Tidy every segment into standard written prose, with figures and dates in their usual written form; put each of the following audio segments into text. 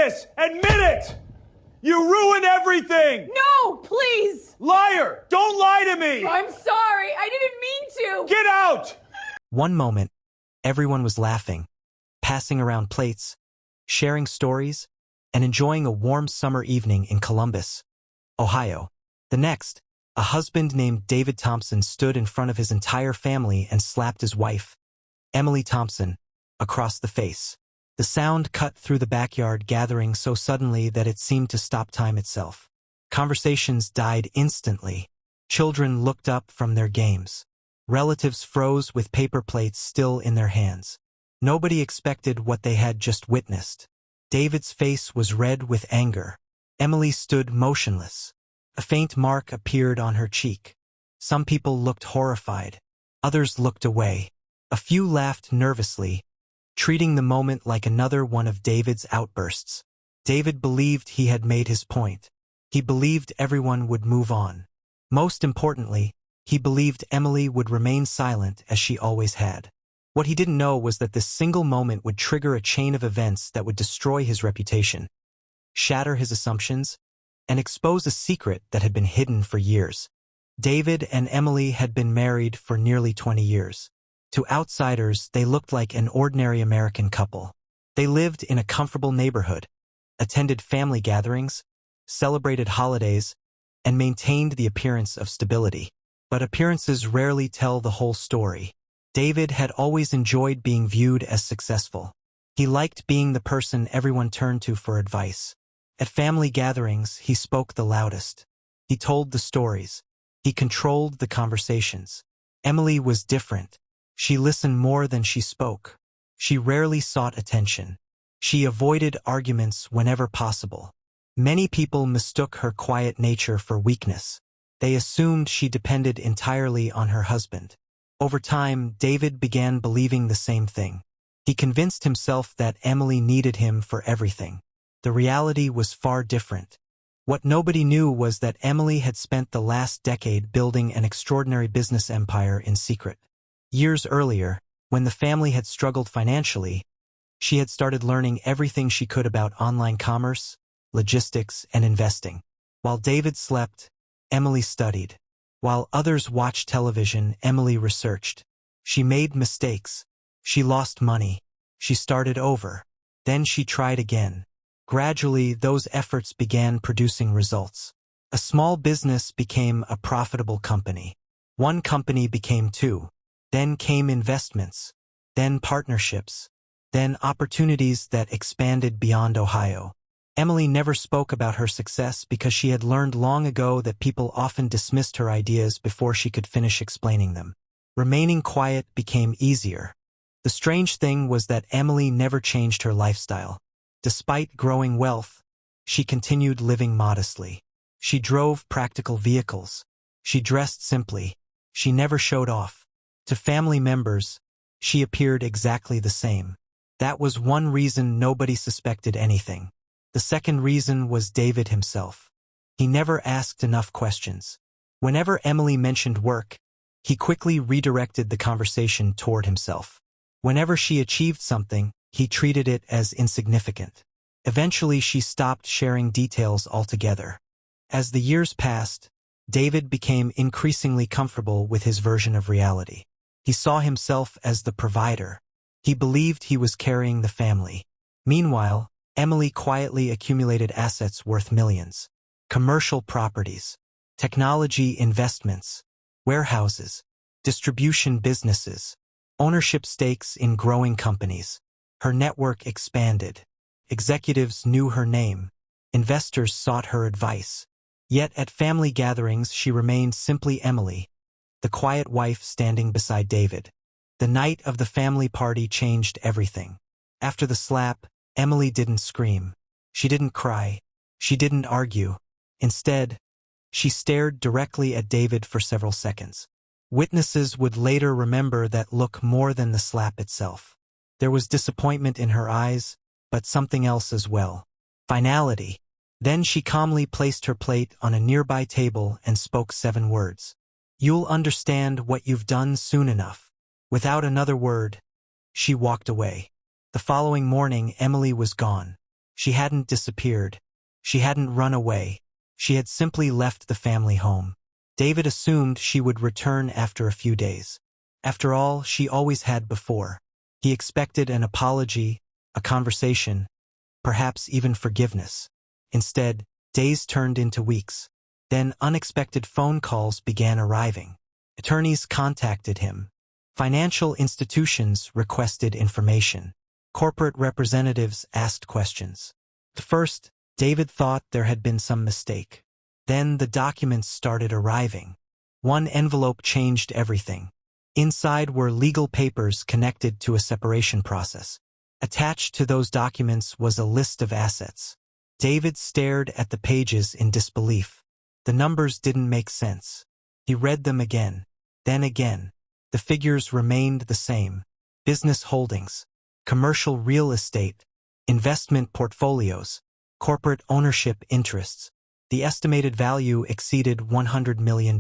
this! Admit it! You ruined everything! No, please! Liar! Don't lie to me! I'm sorry. I didn't mean to. Get out! One moment, everyone was laughing, passing around plates, sharing stories, and enjoying a warm summer evening in Columbus, Ohio. The next, a husband named David Thompson stood in front of his entire family and slapped his wife, Emily Thompson, across the face. The sound cut through the backyard gathering so suddenly that it seemed to stop time itself. Conversations died instantly. Children looked up from their games. Relatives froze with paper plates still in their hands. Nobody expected what they had just witnessed. David's face was red with anger. Emily stood motionless. A faint mark appeared on her cheek. Some people looked horrified. Others looked away. A few laughed nervously, treating the moment like another one of David's outbursts. David believed he had made his point. He believed everyone would move on. Most importantly, he believed Emily would remain silent as she always had. What he didn't know was that this single moment would trigger a chain of events that would destroy his reputation, shatter his assumptions, and expose a secret that had been hidden for years. David and Emily had been married for nearly 20 years. To outsiders, they looked like an ordinary American couple. They lived in a comfortable neighborhood, attended family gatherings, celebrated holidays, and maintained the appearance of stability. But appearances rarely tell the whole story. David had always enjoyed being viewed as successful. He liked being the person everyone turned to for advice. At family gatherings, he spoke the loudest. He told the stories. He controlled the conversations. Emily was different. She listened more than she spoke. She rarely sought attention. She avoided arguments whenever possible. Many people mistook her quiet nature for weakness. They assumed she depended entirely on her husband. Over time, David began believing the same thing. He convinced himself that Emily needed him for everything. The reality was far different. What nobody knew was that Emily had spent the last decade building an extraordinary business empire in secret. Years earlier, when the family had struggled financially, she had started learning everything she could about online commerce, logistics, and investing. While David slept, Emily studied. While others watched television, Emily researched. She made mistakes. She lost money. She started over. Then she tried again. Gradually, those efforts began producing results. A small business became a profitable company. One company became two. Then came investments. Then partnerships. Then opportunities that expanded beyond Ohio. Emily never spoke about her success because she had learned long ago that people often dismissed her ideas before she could finish explaining them. Remaining quiet became easier. The strange thing was that Emily never changed her lifestyle. Despite growing wealth, she continued living modestly. She drove practical vehicles. She dressed simply. She never showed off. To family members, she appeared exactly the same. That was one reason nobody suspected anything. The second reason was David himself. He never asked enough questions. Whenever Emily mentioned work, he quickly redirected the conversation toward himself. Whenever she achieved something, he treated it as insignificant. Eventually, she stopped sharing details altogether. As the years passed, David became increasingly comfortable with his version of reality. He saw himself as the provider. He believed he was carrying the family. Meanwhile, Emily quietly accumulated assets worth millions. Commercial properties, technology investments, warehouses, distribution businesses, ownership stakes in growing companies. Her network expanded. Executives knew her name. Investors sought her advice. Yet at family gatherings she remained simply Emily, the quiet wife standing beside David. The night of the family party changed everything. After the slap, Emily didn't scream. She didn't cry. She didn't argue. Instead, she stared directly at David for several seconds. Witnesses would later remember that look more than the slap itself. There was disappointment in her eyes, but something else as well. Finality. Then she calmly placed her plate on a nearby table and spoke 7 words. "You'll understand what you've done soon enough." Without another word, she walked away. The following morning, Emily was gone. She hadn't disappeared. She hadn't run away. She had simply left the family home. David assumed she would return after a few days. After all, she always had before. He expected an apology, a conversation, perhaps even forgiveness. Instead, days turned into weeks. Then unexpected phone calls began arriving. Attorneys contacted him. Financial institutions requested information. Corporate representatives asked questions. At first, David thought there had been some mistake. Then the documents started arriving. One envelope changed everything. Inside were legal papers connected to a separation process. Attached to those documents was a list of assets. David stared at the pages in disbelief. The numbers didn't make sense. He read them again, then again. The figures remained the same. Business holdings, commercial real estate, investment portfolios, corporate ownership interests. The estimated value exceeded $100 million.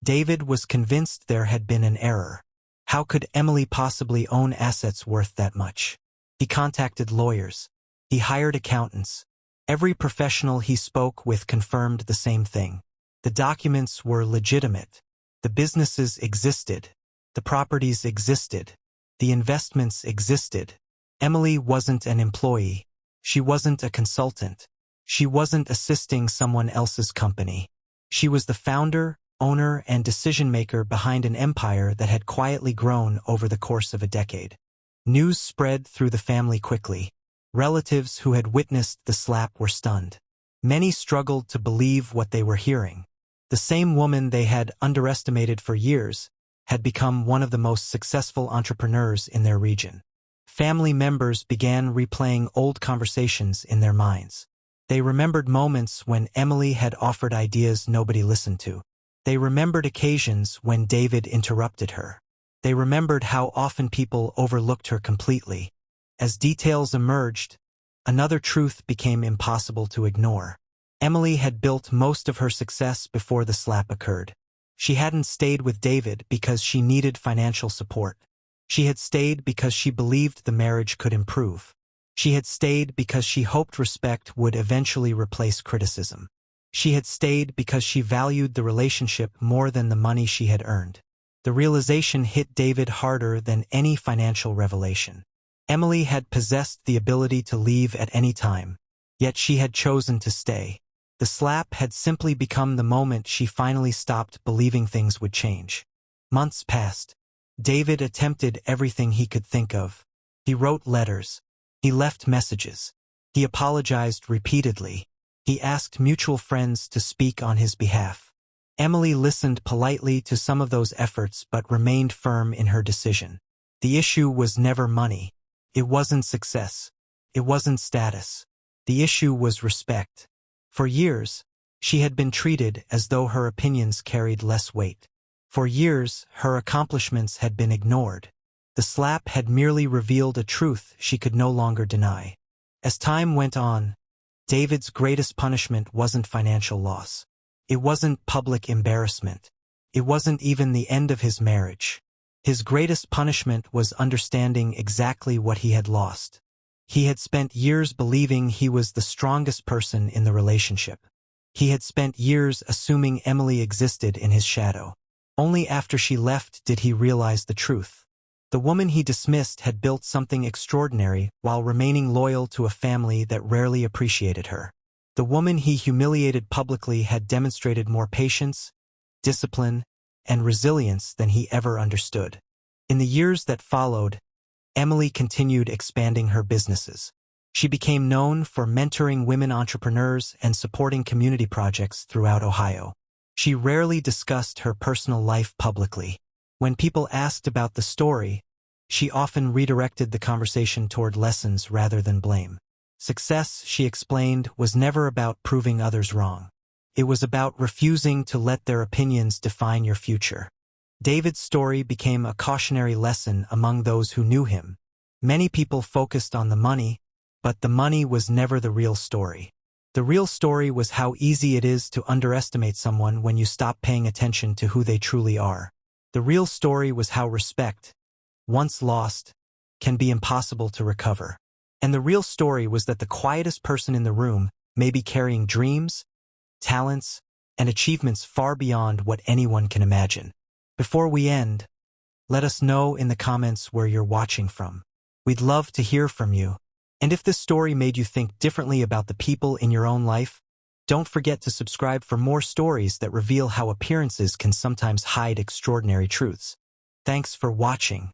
David was convinced there had been an error. How could Emily possibly own assets worth that much? He contacted lawyers. He hired accountants. Every professional he spoke with confirmed the same thing. The documents were legitimate. The businesses existed. The properties existed. The investments existed. Emily wasn't an employee. She wasn't a consultant. She wasn't assisting someone else's company. She was the founder, owner, and decision-maker behind an empire that had quietly grown over the course of a decade. News spread through the family quickly. Relatives who had witnessed the slap were stunned. Many struggled to believe what they were hearing. The same woman they had underestimated for years had become one of the most successful entrepreneurs in their region. Family members began replaying old conversations in their minds. They remembered moments when Emily had offered ideas nobody listened to. They remembered occasions when David interrupted her. They remembered how often people overlooked her completely. As details emerged, another truth became impossible to ignore. Emily had built most of her success before the slap occurred. She hadn't stayed with David because she needed financial support. She had stayed because she believed the marriage could improve. She had stayed because she hoped respect would eventually replace criticism. She had stayed because she valued the relationship more than the money she had earned. The realization hit David harder than any financial revelation. Emily had possessed the ability to leave at any time, yet she had chosen to stay. The slap had simply become the moment she finally stopped believing things would change. Months passed. David attempted everything he could think of. He wrote letters. He left messages. He apologized repeatedly. He asked mutual friends to speak on his behalf. Emily listened politely to some of those efforts but remained firm in her decision. The issue was never money. It wasn't success. It wasn't status. The issue was respect. For years, she had been treated as though her opinions carried less weight. For years, her accomplishments had been ignored. The slap had merely revealed a truth she could no longer deny. As time went on, David's greatest punishment wasn't financial loss. It wasn't public embarrassment. It wasn't even the end of his marriage. His greatest punishment was understanding exactly what he had lost. He had spent years believing he was the strongest person in the relationship. He had spent years assuming Emily existed in his shadow. Only after she left did he realize the truth. The woman he dismissed had built something extraordinary while remaining loyal to a family that rarely appreciated her. The woman he humiliated publicly had demonstrated more patience, discipline, and resilience than he ever understood. In the years that followed, Emily continued expanding her businesses. She became known for mentoring women entrepreneurs and supporting community projects throughout Ohio. She rarely discussed her personal life publicly. When people asked about the story, she often redirected the conversation toward lessons rather than blame. Success, she explained, was never about proving others wrong. It was about refusing to let their opinions define your future. David's story became a cautionary lesson among those who knew him. Many people focused on the money, but the money was never the real story. The real story was how easy it is to underestimate someone when you stop paying attention to who they truly are. The real story was how respect, once lost, can be impossible to recover. And the real story was that the quietest person in the room may be carrying dreams, talents, and achievements far beyond what anyone can imagine. Before we end, let us know in the comments where you're watching from. We'd love to hear from you. And if this story made you think differently about the people in your own life, don't forget to subscribe for more stories that reveal how appearances can sometimes hide extraordinary truths. Thanks for watching.